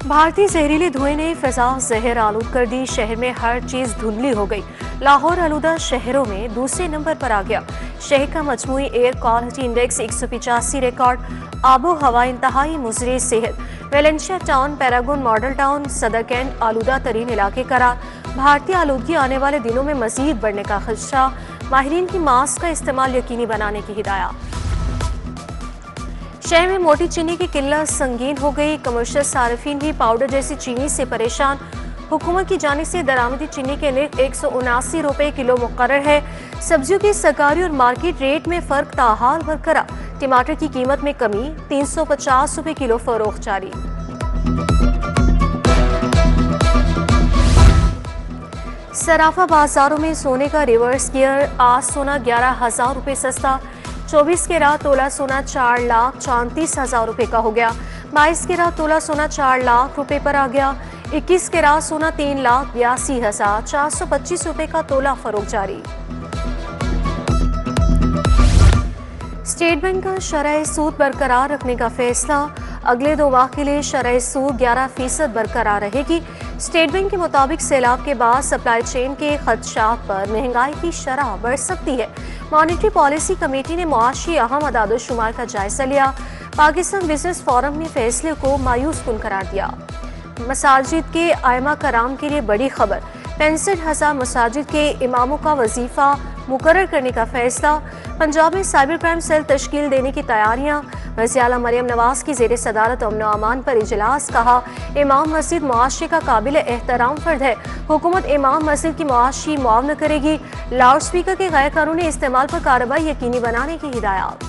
भारतीय जहरीले धुएं ने फिजा जहर आलूद कर दी। शहर में हर चीज धुंधली हो गई। लाहौर आलूदा शहरों में दूसरे नंबर पर आ गया। शहर का मजमूई एयर क्वालिटी इंडेक्स 185 रिकॉर्ड। आबो हवा इंतहाई मुजरे सेहत। Valencia town, Paragon model town, सदर कैंट आलूदा तरीन इलाके करार। भारतीय आलूदगी आने वाले दिनों में मजीद बढ़ने का खदशा। माहिरीन की मास्क का इस्तेमाल यकीनी बनाने की हिदायत। शहर में मोटी चीनी की किल्लत संगीन हो गई। कमर्शियल सार्फिन भी पाउडर जैसी चीनी से परेशान। हुकूमत की जानिब से दरामदी चीनी के निर्ख 179 रुपए किलो मुकर्रर है। सब्जियों की सरकारी और मार्केट रेट में फर्क ताहाल बरकरार। टमाटर की कीमत में कमी, 350 रुपए किलो फरोख्त जारी। सराफा बाजारों में सोने का रिवर्स गियर। आज सोना 11,000 रुपए सस्ता। 24 कैरात तोला सोना 4,34,000 रुपए का हो गया। 22 कैरात तोला सोना 4 लाख रुपए पर आ गया। 21 कैरात सोना 3,82,425 रुपए का तोला फरोख्त जारी। स्टेट बैंक का शरह सूद बरकरार रखने का फैसला। अगले 2 माह के लिए शरह सूद 11% बरकरार रहेगी। स्टेट बैंक के मुताबिक सैलाब के बाद सप्लाई चेन के खदशात पर महंगाई की शरह बढ़ सकती है। मॉनेटरी पॉलिसी कमेटी ने मुआशी अहम अदाद-ओ-शुमार का जायजा लिया। पाकिस्तान बिजनेस फोरम ने फैसले को मायूस कुन करार दिया। मसाजिद के आइमा कराम के लिए बड़ी खबर। 65,000 मसाजिद के इमामों का वजीफा मुकर्रर करने का फैसला। पंजाब में साइबर क्राइम सेल तश्कील देने की तैयारियां। वज़ीर आला मरियम नवाज की ज़ेर सदारत अमन व अमान पर इजलास। कहा, इमाम मस्जिद मुआशरे का काबिल एहतराम फर्द है। हुकूमत इमाम मस्जिद की मुआशी मुआवना करेगी। लाउड स्पीकर के गैर कानूनी इस्तेमाल पर कार्रवाई यकीनी बनाने की हिदायत।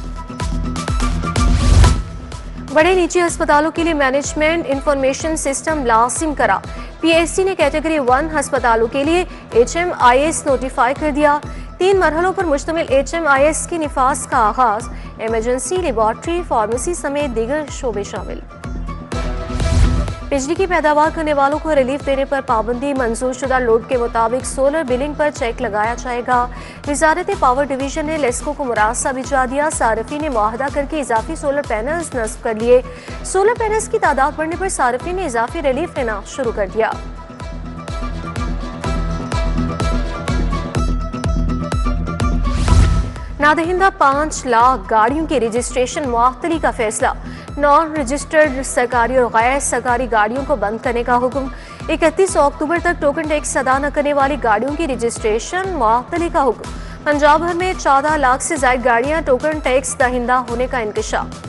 बड़े निजी अस्पतालों के लिए मैनेजमेंट इंफॉर्मेशन सिस्टम लाजिम करा। पीएससी ने कैटेगरी 1 अस्पतालों के लिए HMIS नोटिफाई कर दिया। 3 मरहलों पर मुश्तमिल HMIS के निफाज का आगाज। इमरजेंसी, लेबॉर्ट्री, फार्मेसी समेत दीगर शोबे शामिल। बिजली की पैदावार करने वालों को रिलीफ देने पर पाबंदी। मंजूर शुदा लोड के मुताबिक सोलर बिलिंग पर चेक लगाया जाएगा। वजारत पावर डिवीजन ने लेस्को को मुरासा भिजवा दिया। सार्फिन ने मुआहदा करके इजाफी सोलर पैनल्स नस्ब कर लिए। सोलर पैनल्स की तादाद बढ़ने पर सार्फिन ने इजाफी रिलीफ लेना शुरू कर दिया। नादहिंदा 5 लाख गाड़ियों की रजिस्ट्रेशन मुअत्तली का फैसला। नॉन रजिस्टर्ड सरकारी और गैर सरकारी गाड़ियों को बंद करने का हुक्म। 31 अक्टूबर तक टोकन टैक्स अदा न करने वाली गाड़ियों की रजिस्ट्रेशन मुअत्तली का हुक्म। पंजाब भर में 14 लाख से ज्यादा गाड़ियां टोकन टैक्स दहिंदा होने का इंकशाफ।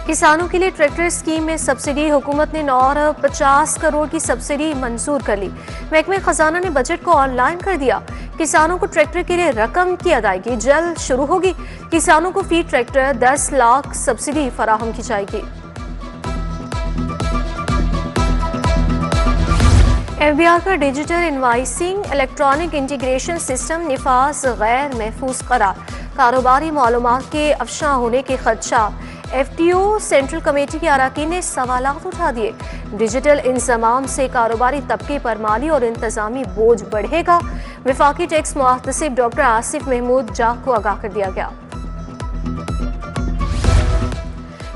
किसानों के लिए ट्रैक्टर स्कीम में सब्सिडी। हुकूमत ने 950 करोड़ की सब्सिडी मंजूर कर ली। महकमे खजाना ने बजट को ऑनलाइन कर दिया। किसानों को ट्रैक्टर के लिए रकम की अदायगी जल्द शुरू होगी। किसानों को फी ट्रैक्टर 10 लाख सब्सिडी फराहम की जाएगी। FBI का digital invoicing electronic integration system निफाज गैर महफूज करार। कारोबारी मालूमात के अफशा होने के खदशा। FTO सेंट्रल कमेटी के अराकीन ने सवालात उठा दिए। डिजिटल इंतजाम से कारोबारी तबके पर माली और इंतजामी बोझ बढ़ेगा। वफाकी टैक्स मुहतसिब डॉक्टर आसिफ महमूद जाग को आगाह कर दिया गया।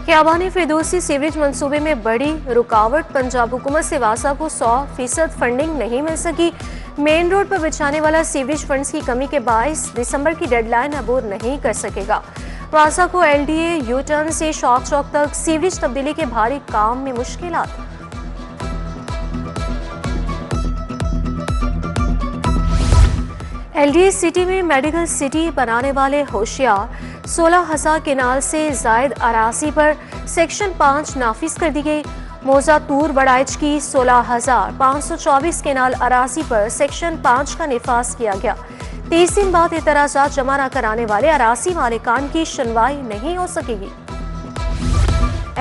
ख़ियाबान फिरदौसी सीवरेज मंसूबे में बड़ी रुकावट। पंजाब हुकूमत से वासा को 100% फंडिंग नहीं मिल सकी। मेन रोड पर बिछाने वाला सीवरेज फंड्स की कमी के बायस दिसंबर की डेडलाइन अबूर नहीं कर सकेगा। वासा को LDA यू टर्न से शॉक चौक तक सीवरेज तब्दीली के भारी काम में मुश्किलात। LDA सिटी में मेडिकल सिटी बनाने वाले होशियार। 16,000 केनाल से जायद अराजी पर सेक्शन 5 नाफिज कर दी गई। मोजातूर बड़ाइच की 16,524 केनाल अराजी पर सेक्शन 5 का निफाज किया गया। 30 दिन बाद एतराजात जमा न कराने वाले अरासी मालिकान की सुनवाई नहीं हो सकेगी।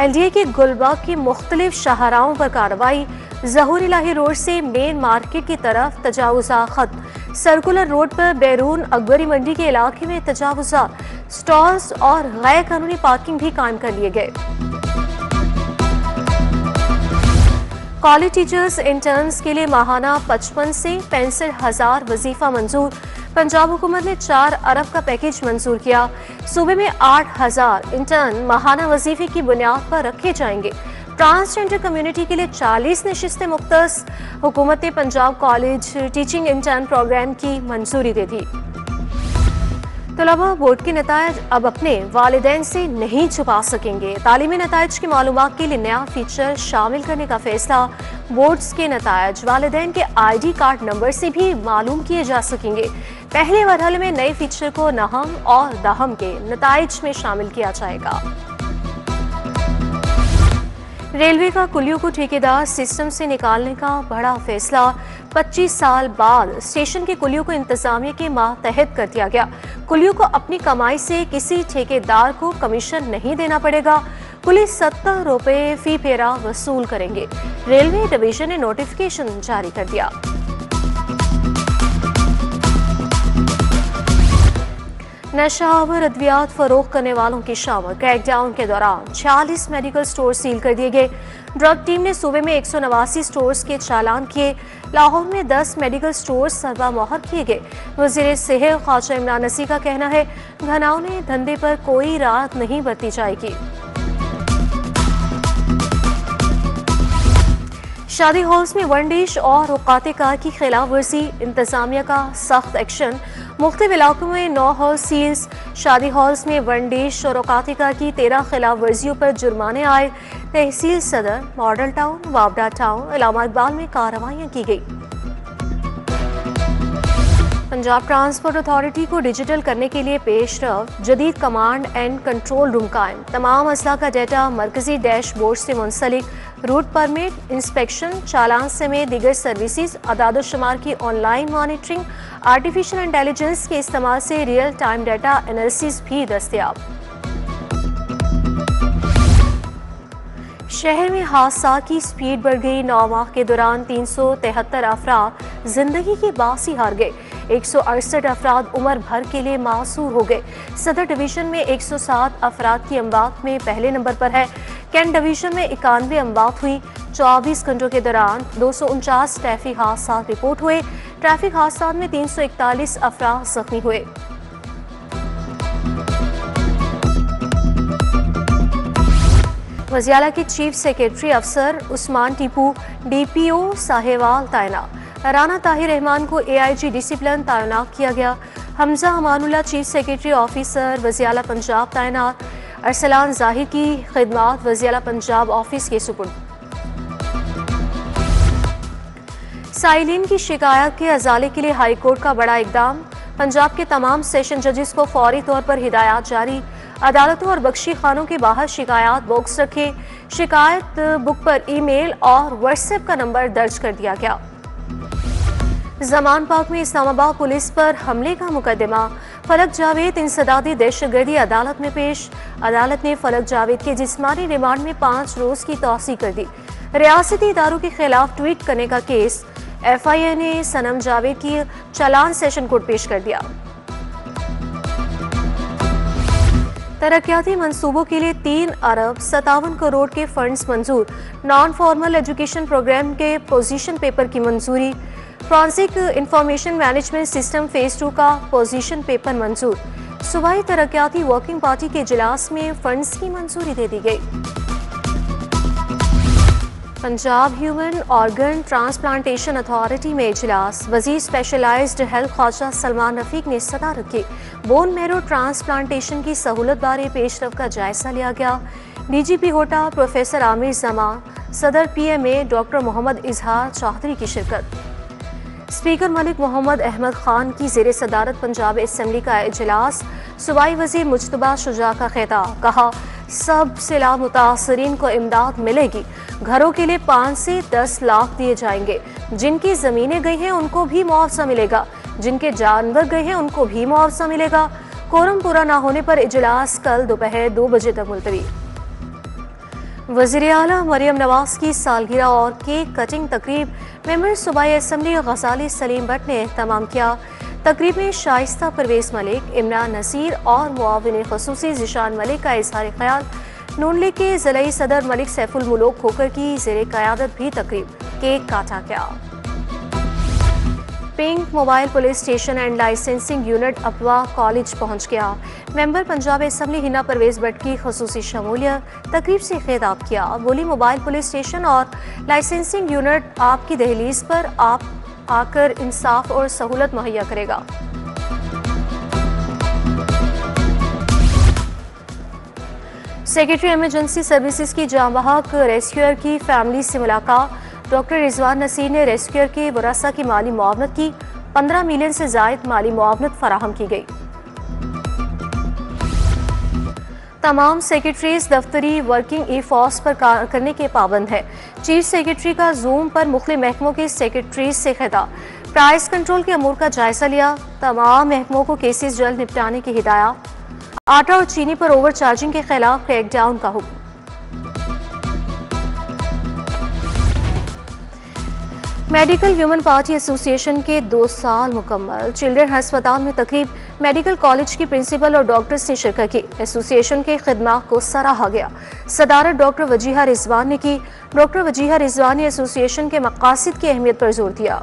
LDA की गुलबर्ग की मुख्तलिफ शाहराहों पर कार्रवाई। ज़हूर इलाही रोड से मेन मार्केट की तरफ तजावुज़ा खत। सर्कुलर रोड पर बैरून अकबरी मंडी के इलाके में तजावुज़ा। स्टॉल्स और गैर कानूनी पार्किंग भी कायम कर लिए गए। कॉलेज टीचर्स इंटर्न्स के लिए माहाना 55 से 65,000 वजीफा मंजूर। पंजाब हुकूमत ने 4 अरब का पैकेज मंजूर किया। सूबे में 8,000 इंटर्न माहाना वजीफे की बुनियाद पर रखे जाएंगे। ट्रांसजेंडर कम्युनिटी के लिए 40 नशिस्तें मुख्तस। हुकूमत ने Punjab college teaching intern programme की मंजूरी दे दी। तलबा बोर्ड के नतायज अब अपने वालिदैन से नहीं छुपा सकेंगे। तालीमी नतायज की मालूमात के लिए नया फीचर शामिल करने का फैसला। बोर्ड्स के नतायज वालिदैन के ID कार्ड नंबर से भी मालूम किए जा सकेंगे। पहले मरहले में नए फीचर को नहम और दहम के नतायज में शामिल किया जाएगा। रेलवे का कुलियों को ठेकेदार सिस्टम से निकालने का बड़ा फैसला। 25 साल बाद स्टेशन के कुलियों को इंतजामिया के मातहत कर दिया गया। कुलियों को अपनी कमाई से किसी ठेकेदार को कमीशन नहीं देना पड़ेगा। कुली 70 रुपये फी फेरा वसूल करेंगे। रेलवे डिवीजन ने नोटिफिकेशन जारी कर दिया। नशावर अद्वियात फरोख्त करने वालों की शामत। क्रैकडाउन के दौरान 46 मेडिकल स्टोर सील कर दिए गए। ड्रग टीम ने सूबे में 189 स्टोर्स के चालान किए। लाहौर में 10 मेडिकल स्टोर्स सरबा मोहर किए गए। वज़ीर सेहत ख्वाजा इमरान नसी का कहना है, घनौने धंधे पर कोई राहत नहीं बरती जाएगी। शादी हॉल्स में वनडिश और औकात कार की खिलाफ वर्जी। इंतजामिया का सख्त एक्शन। मुख्तलिफ इलाकों में 9 हॉल सील्स। शादी हॉल्स में वनडिश और औकात कार की 13 खिलाफ वर्जियों पर जुर्माने आए। तहसील सदर, मॉडल टाउन, वाबडा टाउन, इलामा इकबाल में कार्रवाइयाँ की गई। पंजाब ट्रांसपोर्ट अथॉरिटी को डिजिटल करने के लिए पेशरफ। जदीद कमांड एंड कंट्रोल रूम कायम। तमाम असला का डाटा मरकजी डैशबोर्ड से मुंसलिक। रूट परमिट, इंस्पेक्शन, चालान समेत दीगर सर्विसेज, अदाद-ओ-शुमार की ऑनलाइन मॉनिटरिंग, आर्टिफिशियल इंटेलिजेंस के इस्तेमाल से रियल टाइम डाटा एनालिसिस भी दस्तयाब। शहर में हादसा की स्पीड बढ़ गई। 9 माह के दौरान 373 अफराद जिंदगी की बासी हार गए। 168 अफराद उम्र भर के लिए मासूर हो गए। सदर डिवीजन में 107 अफराद की अमवात में पहले नंबर पर है। कैंट डिवीजन में 91 अमवात हुई। 24 घंटों के दौरान 249 ट्रैफिक हादसा रिपोर्ट हुए। ट्रैफिक हादसा में 341 अफराद जख्मी हुए। वजियाला के चीफ सेक्रेटरी अफसर उस्मान टीपू DPO साहेवाल तैनात। राना ताहिर रहमान को AIG डिसिप्लिन तैनात किया गया। Hamza Amanullah chief secretary officer वजियाला पंजाब तैनात। अरसलान जाहिर की खिदमात वजियाला पंजाब ऑफिस के सुपुर्द। साइलिन की शिकायत के अजाले के लिए हाई कोर्ट का बड़ा इकदाम। पंजाब के तमाम सेशन जजेस को फौरी तौर पर हिदायत जारी। अदालतों और बख्शी खानों के बाहर शिकायत बॉक्स रखे। शिकायत बुक पर ईमेल और व्हाट्सएप का नंबर दर्ज कर दिया गया। जमान पाक में इस्लामाबाद पुलिस पर हमले का मुकदमा। फलक जावेद इंसदादी दहशतगर्दी अदालत में पेश। अदालत ने फलक जावेद के जिस्मानी रिमांड में 5 रोज की तौसीह कर दी। रियासती इदारों के खिलाफ ट्वीट करने का केस। FIA ने सनम जावेद की चालान सेशन कोर्ट पेश कर दिया। तरक्याती मंसूबों के लिए 3 अरब 57 करोड़ के फंड्स मंजूर। नॉन फॉर्मल एजुकेशन प्रोग्राम के पोजीशन पेपर की मंजूरी। Forensic information management system phase 2 का पोजीशन पेपर मंजूर। सूबाई तरक्याती वर्किंग पार्टी के इजलास में फंड्स की मंजूरी दे दी गई। Punjab human organ transplantation authority में इजलास। वजीर स्पेशलाइज्ड हेल्थ ख्वाजा सलमान रफीक ने सदारत की। बोन मैरो ट्रांसप्लांटेशन की सहूलत बारे पेशरफ का जायजा लिया गया। DGP होटा प्रोफेसर आमिर जमान, सदर PMA डॉक्टर मोहम्मद इजहार चौधरी की शिरकत। स्पीकर मलिक मोहम्मद अहमद खान की ज़ेर सदारत पंजाब असम्बली का इजलास। सूबाई वजीर मुज्तबा शुजा का खिताब। कहा, सब सैलाब मुतासरीन को इमदाद मिलेगी। घरों के लिए 5 से 10 लाख दिए जाएंगे। जिनकी ज़मीनें गई हैं उनको भी मुआवजा मिलेगा। जिनके जानवर गए हैं उनको भी मुआवजा मिलेगा। कोरम पूरा ना होने पर इजलास कल दोपहर 2 बजे तक मुलतवी। वज़ीर आला मरियम नवाज की सालगिरह और केक कटिंग तकरीब। मेंबर सूबाई असम्बली गजाली सलीम भट्ट ने एहतमाम किया। तकरीब में शाइस्ता परवेज मलिक, इमरान नसीर और मुआविन ख़ुसूसी ज़िशान मलिक का इज़हार ख्याल। नून लीग के ज़िलाई सदर मलिक सैफुल मुलोक खोकर की ज़ेर क़यादत भी तकरीब। केक काटा गया। Pink mobile police station and licensing unit अपवा कॉलेज पहुंच गया। मेंबर पंजाब असम्बली हिना परवेज भट्ट की खसूसी शमूलियत, तकरीब से खिताब किया। बोली मोबाइल पुलिस स्टेशन और लाइसेंसिंग यूनिट आपकी दहलीज पर आप आकर इंसाफ और सहूलत मुहैया करेगा। सेक्रेटरी इमरजेंसी सर्विसेज की जांबहक रेस्क्यूअर की फैमिली से मुलाकात। डॉक्टर रिजवान नसीर ने रेस्क्यूअर के वरासा की माली मुआवनत की। 15 मिलियन से जायद माली मुआवनत फराहम की गई। तमाम सेक्रेटरीज दफ्तरी वर्किंग ई फॉर्स पर करने के पाबंद है। चीफ सेक्रेटरी का जूम पर मुख्तलिफ महकमों के सेक्रेटरीज से खिताब। प्राइस कंट्रोल के अमूर का जायजा लिया। तमाम महकमों को केसेस जल्द निपटाने की हिदायत। आटा और चीनी पर ओवर चार्जिंग के खिलाफ क्रैकडाउन का हुक्म। मेडिकल ह्यूमन पार्टी एसोसिएशन के 2 साल मुकम्मल। चिल्ड्रन अस्पताल में तकरीब मेडिकल कॉलेज की प्रिंसिपल और डॉक्टर्स ने शिरकत की। एसोसिएशन के खिदमात को सराहा गया। सदारत डॉक्टर वजीहा रिजवान ने की। डॉक्टर वजीहा रिजवान ने एसोसिएशन के मकासद की अहमियत पर जोर दिया।